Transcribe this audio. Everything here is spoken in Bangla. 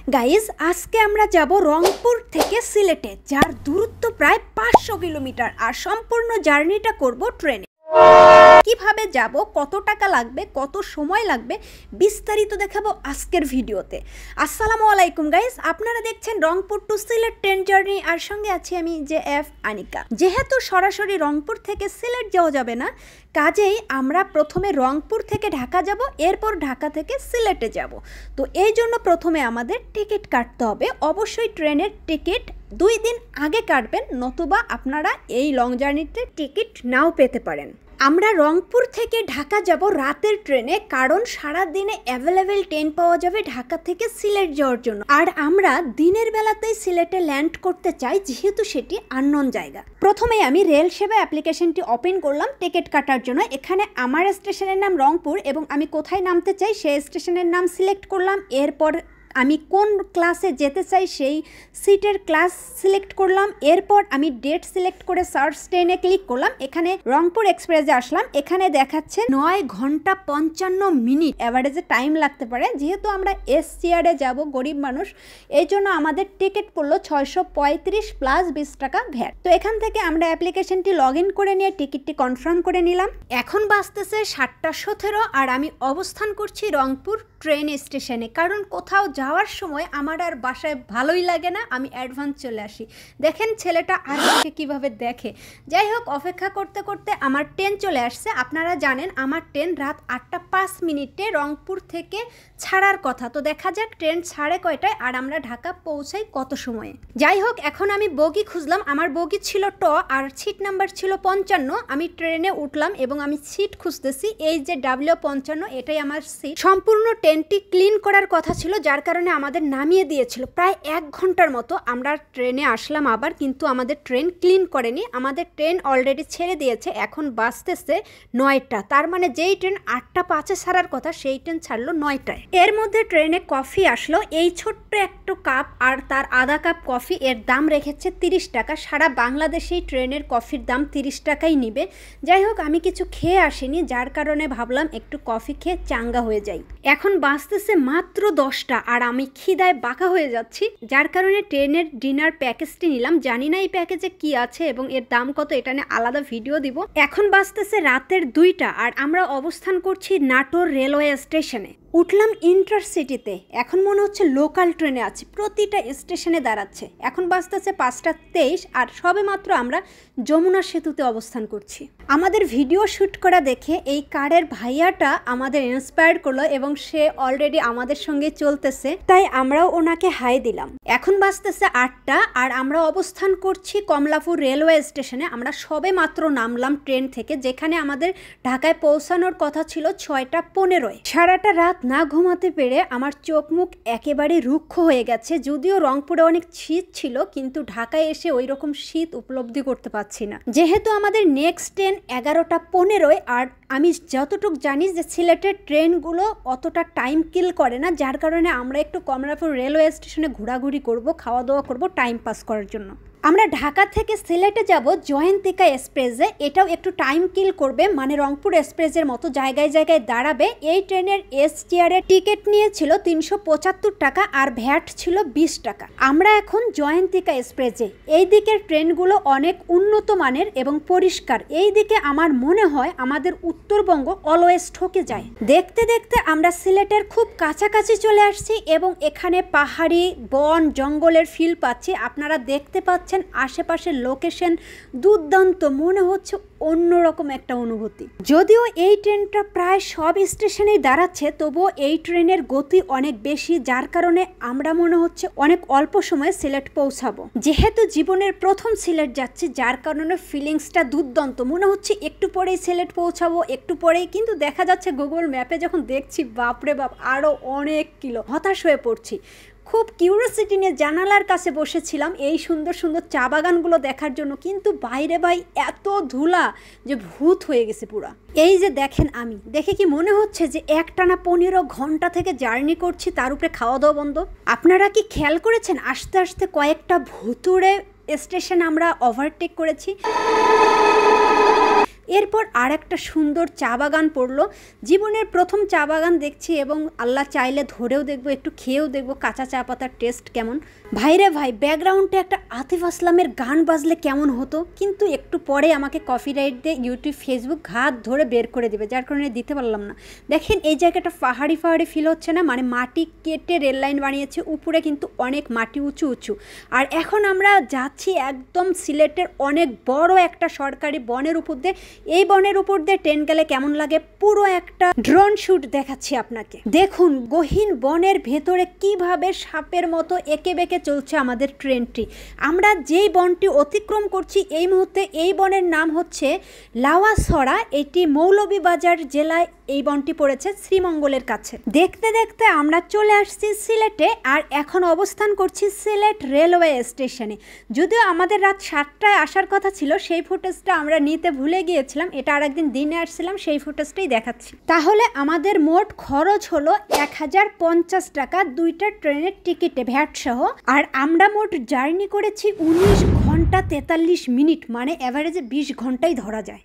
গাইজ আজকে আমরা যাব রংপুর থেকে সিলেটে, যার দূরত্ব প্রায় 500 কিলোমিটার। আর সম্পূর্ণ জার্নিটা করব ট্রেনে। কিভাবে যাব, কত টাকা লাগবে, কত সময় লাগবে, বিস্তারিত দেখাবো আজকের ভিডিওতে। আসসালামু আলাইকুম গাইজ, আপনারা দেখছেন Rangpur to Sylhet train journey, আর সঙ্গে আছি আমি JF আনিকা। যেহেতু সরাসরি রংপুর থেকে সিলেট যাওয়া যাবে না, কাজেই আমরা প্রথমে রংপুর থেকে ঢাকা যাব, এরপর ঢাকা থেকে সিলেটে যাব। তো এই জন্য প্রথমে আমাদের টিকিট কাটতে হবে। অবশ্যই ট্রেনের টিকিট 2 দিন আগে কাটবেন, নতুবা আপনারা এই লং জার্নিতে টিকিট নাও পেতে পারেন। আমরা রংপুর থেকে ঢাকা যাব রাতের ট্রেনে, কারণ সারা দিনে অ্যাভেলেবেল ট্রেন পাওয়া যাবে ঢাকা থেকে সিলেট যাওয়ার জন্য। আর আমরা দিনের বেলাতেই সিলেটে ল্যান্ড করতে চাই, যেহেতু সেটি আননোন জায়গা। প্রথমে আমি রেল সেবা অ্যাপ্লিকেশনটি ওপেন করলাম টিকিট কাটার জন্য। এখানে আমার স্টেশনের নাম রংপুর এবং আমি কোথায় নামতে চাই সেই স্টেশনের নাম সিলেক্ট করলাম। এরপর আমি কোন ক্লাসে যেতে চাই সেই সিটের ক্লাস সিলেক্ট করলাম। এরপর আমি ডেট সিলেক্ট করে সার্চ ট্রেনে ক্লিক করলাম। এখানে রংপুর এক্সপ্রেসে আসলাম। এখানে দেখাচ্ছে 9 ঘন্টা 55 মিনিট অ্যাভারেজে টাইম লাগতে পারে। যেহেতু আমরা এস চেয়ারে যাব, গরিব মানুষ, এই জন্য আমাদের টিকিট পড়লো 635 প্লাস 20 টাকা ভ্যাট। তো এখান থেকে আমরা অ্যাপ্লিকেশনটি লগ ইন করে নিয়ে টিকিটটি কনফার্ম করে নিলাম। এখন বাজতেছে 7:17 আর আমি অবস্থান করছি রংপুর ট্রেন স্টেশনে। কারণ কোথাও যাওয়ার সময় আমার আর বাসায় ভালোই লাগে না, আমি অ্যাডভান্স চলে আসি। দেখেন ছেলেটা আর কিভাবে দেখে। যাই হোক, অপেক্ষা করতে করতে আমার ট্রেন চলে আসছে। আপনারা জানেন আমার ট্রেন রাত 8:05 রংপুর থেকে ছাড়ার কথা। তো দেখা যাক ট্রেন ছাড়ে কয়টায় আর আমরা ঢাকা পৌঁছাই কত সময়ে। যাই হোক, এখন আমি বগি খুঁজলাম। আমার বগি ছিল ট আর সিট নাম্বার ছিল 55। আমি ট্রেনে উঠলাম এবং আমি সিট খুঁজতেছি। এই যে W55, এটাই আমার সিট। সম্পূর্ণ ট্রেনটি ক্লিন করার কথা ছিল, যার কারণে আমাদের নামিয়ে দিয়েছিল। প্রায় 1 ঘন্টার মতো আমরা ট্রেনে আসলাম আবার, কিন্তু আমাদের ট্রেন ক্লিন করেনি। আমাদের ট্রেন অলরেডি ছেড়ে দিয়েছে। এখন বাজতেছে 9টা, তার মানে যেই ট্রেন 8:05 ছাড়ার কথা সেই ট্রেন ছাড়লো 9টায়। এর মধ্যে ট্রেনে কফি আসলো, এই ছোট্ট একটা কাপ আর তার আধা কাপ কফি। এর দাম রেখেছে 30 টাকা। সারা বাংলাদেশেই ট্রেনের কফির দাম 30 টাকাই নিবে। যাই হোক, আমি কিছু খেয়ে আসিনি, যার কারণে ভাবলাম একটু কফি খেয়ে চাঙ্গা হয়ে যাই। এখন বাজতেছে মাত্র 10টা আর আমি খিদায় বাঁকা হয়ে যাচ্ছি, যার কারণে ট্রেনের ডিনার প্যাকেজটি নিলাম। জানি না এই প্যাকেজে কি আছে এবং এর দাম কত, এটা নিয়ে আলাদা ভিডিও দিব। এখন বাজতেছে রাতের 2টা আর আমরা অবস্থান করছি নাটোর রেলওয়ে স্টেশনে। উঠলাম ইন্টারসিটিতে। এখন মনে হচ্ছে লোকাল ট্রেনে আছি, প্রতিটা স্টেশনে দাঁড়াচ্ছে। এখন বাজতেছে 5:23 আর সবে মাত্র আমরা যমুনা সেতুতে অবস্থান করছি। আমাদের ভিডিও শ্যুট করা দেখে এই কারের ভাইয়াটা আমাদের ইন্সপায়ার করলো এবং সে অলরেডি আমাদের সঙ্গে চলতেছে, তাই আমরাও ওনাকে হাই দিলাম। এখন বাজতেছে 8টা আর আমরা অবস্থান করছি কমলাপুর রেলওয়ে স্টেশনে। আমরা সবে মাত্র নামলাম ট্রেন থেকে, যেখানে আমাদের ঢাকায় পৌঁছানোর কথা ছিল 6:15। সারাটা রাত না ঘুমাতে পেরে আমার চোখ মুখ একেবারে রুক্ষ হয়ে গেছে। যদিও রংপুরে অনেক শীত ছিল, কিন্তু ঢাকায় এসে ওই রকম শীত উপলব্ধি করতে পারছি না। যেহেতু আমাদের নেক্সট ট্রেন 11:15 আর আমি যতটুকু জানি যে সিলেটের ট্রেনগুলো অতটা টাইম কিল করে না, যার কারণে আমরা একটু কমলাপুর রেলওয়ে স্টেশনে ঘোরাঘুরি করব, খাওয়া দাওয়া করব টাইম পাস করার জন্য। আমরা ঢাকা থেকে সিলেটে যাব জয়ন্তিকা এক্সপ্রেসে। এটাও একটু টাইম কিল করবে, মানে রংপুর এক্সপ্রেসের মতো জায়গায় জায়গায় দাঁড়াবে। এই ট্রেনের এস চেয়ারের টিকিট নিয়েছিল 375 টাকা আর ভ্যাট ছিল 20 টাকা। আমরা এখন জয়ন্তিকা এক্সপ্রেসে। এই দিকের ট্রেনগুলো অনেক উন্নত মানের এবং পরিষ্কার। এই দিকে আমার মনে হয় আমাদের উত্তরবঙ্গ অলওয়েজ ঠকে যায়। দেখতে দেখতে আমরা সিলেটের খুব কাছাকাছি চলে আসছি এবং এখানে পাহাড়ি বন জঙ্গলের ফিল পাচ্ছি। আপনারা দেখতে পাচ্ছেন আশেপাশের লোকেশন দুর্দান্ত, মনে হচ্ছে অন্যরকম একটা অনুভূতি। যদিও এই ট্রেনটা প্রায় সব স্টেশনেই দাঁড়াচ্ছে, তবুও এই ট্রেনের গতি অনেক বেশি, যার কারণে আমরা মনে হচ্ছে অনেক অল্প সময়ে সিলেট পৌঁছাবো। যেহেতু জীবনের প্রথম সিলেট যাচ্ছি, যার কারণে ফিলিংসটা দুর্দান্ত। মনে হচ্ছে একটু পরেই সিলেট পৌঁছাবো, একটু পরেই, কিন্তু দেখা যাচ্ছে গুগল ম্যাপে যখন দেখছি বাপরে বাপ আরও অনেক কিলো, হতাশ হয়ে পড়ছি। খুব কিউরিওসিটি নিয়ে জানালার কাছে বসেছিলাম এই সুন্দর সুন্দর চা বাগানগুলো দেখার জন্য, কিন্তু বাইরে ভাই এত ধুলা যে ভূত হয়ে গেছে পুরা। এই যে দেখেন, আমি দেখে কি মনে হচ্ছে যে একটানা 15 ঘন্টা থেকে জার্নি করছি, তার উপরে খাওয়া দাওয়া বন্ধ। আপনারা কি খেয়াল করেছেন আস্তে আস্তে কয়েকটা ভুতুড়ে স্টেশন আমরা ওভারটেক করেছি? এরপর আর একটা সুন্দর চা বাগান পড়লো। জীবনের প্রথম চা বাগান দেখছি এবং আল্লাহ চাইলে ধরেও দেখবো, একটু খেয়েও দেখবো কাঁচা চা পাতার টেস্ট কেমন। ভাইরে ভাই, ব্যাকগ্রাউন্ডে একটা আতিফ আসলামের গান বাজলে কেমন হতো, কিন্তু একটু পরে আমাকে কপিরাইট দিয়ে ইউটিউব ফেসবুক ঘাত ধরে বের করে দেবে, যার কারণে দিতে পারলাম না। দেখেন এই জায়গাটা পাহাড়ি পাহাড়ি ফিল হচ্ছে না, মানে মাটি কেটে রেল লাইন বানিয়েছে, উপরে কিন্তু অনেক মাটি উঁচু উঁচু। আর এখন আমরা যাচ্ছি একদম সিলেটের অনেক বড় একটা সরকারি বনের উপর দিয়ে। এই বনের উপর দিয়ে ট্রেন গেলে কেমন লাগে পুরো একটা ড্রোন শুট দেখাচ্ছি আপনাকে। দেখুন গহীন বনের ভেতরে কিভাবে সাপের মতো এঁকে বেঁকে চলছে আমাদের ট্রেনটি। আমরা যেই বনটি অতিক্রম করছি এই মুহূর্তে, এই বনের নাম হচ্ছে লাওয়াছড়া। এটি মৌলভীবাজার জেলায় এই বনটি পড়েছে, শ্রীমঙ্গলের কাছে। দেখতে দেখতে আমরা চলে আসছি সিলেটে, আর এখন অবস্থান করছি সিলেট রেলওয়ে স্টেশনে। যদিও আমাদের রাত 7টায় আসার কথা ছিল, সেই ফুটেজটা আমরা নিতে ভুলে গিয়েছিলাম। এটা আর একদিন দিনে আসছিলাম, সেই ফুটেজটাই দেখাচ্ছি। তাহলে আমাদের মোট খরচ হলো 1050 টাকা দুইটা ট্রেনের টিকিটে ভ্যাট সহ। আর আমরা মোট জার্নি করেছি 19 ঘন্টা 43 মিনিট, মানে অ্যাভারেজে 20 ঘন্টাই ধরা যায়।